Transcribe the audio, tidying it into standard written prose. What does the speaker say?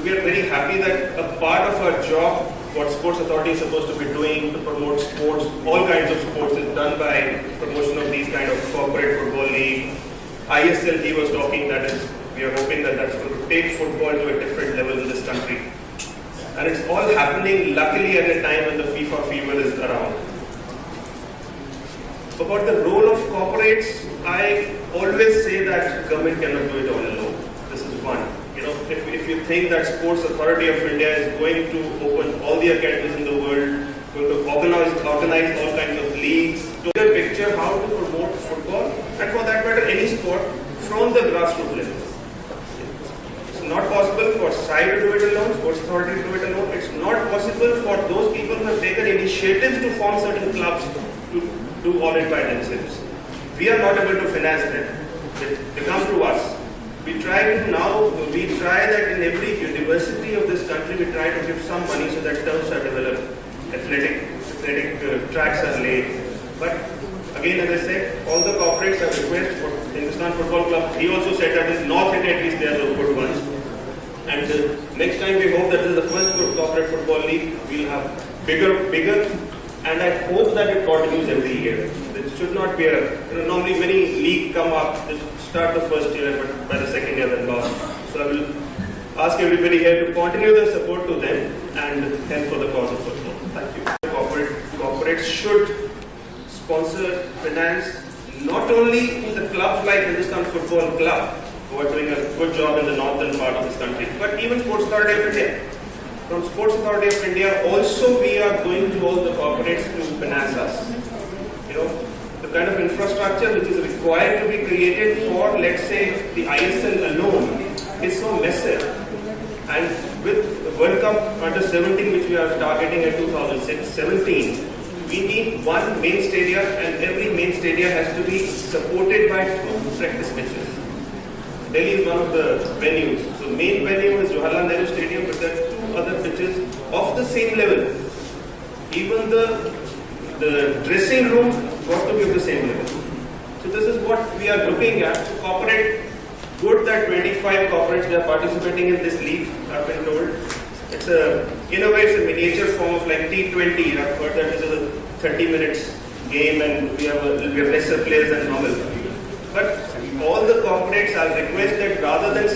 we are very happy that a part of our job, what Sports Authority is supposed to be doing to promote sports, all kinds of sports, is done by promotion of these kind of corporate football league. ISL, he was talking, that is, we are hoping that that's going to take football to a different level in this country. And it's all happening luckily at a time when the FIFA fever is around. About the role of corporates, I always say that government cannot do it all alone. This is one. If you think that Sports Authority of India is going to open all the academies in the world, going to organize all kinds of leagues, to get a picture how to promote football, and for that matter any sport, from the grassroots level. It's not possible for SAI to do it alone, Sports Authority to do it alone. It's not possible for those people who have taken initiatives to form certain clubs to do all it by themselves. We are not able to finance them. They come to us. We try that in every university of this country, we try to give some money so that turfs are developed, athletic tracks are laid. But again, as I said, all the corporates have requested for Hindustan Football Club. He also said that in North India at least they are the good ones. And next time we hope that this is the first corporate football league. We'll have bigger, and I hope that it continues every year. It should not be normally many leagues come up, they start the first year, but by the second year they're lost. So I will ask everybody here to continue the support to them and help for the cause of football. Thank you. Corporates should sponsor, finance not only the clubs like Hindustan Football Club, who are doing a good job in the northern part of this country, but even Sports Authority of India. From Sports Authority of India, also we are going to all the corporates to finance us. The kind of infrastructure which is required to be created for, let's say, the ISL alone is so massive. And with the World Cup under 17, which we are targeting in 2017, we need one main stadium, and every main stadium has to be supported by 2 practice pitches. Delhi is one of the venues. So main venue is Jawaharlal Nehru Stadium, but there are 2 other pitches of the same level. Even the dressing room got to be of the same level. So this is what we are looking at. Corporate, good that 25 corporates they are participating in this league, I've been told. In a way it's a miniature form of like T20. I've heard that this is a 30 minutes game and we have lesser players than normal. But all the corporates are requested rather than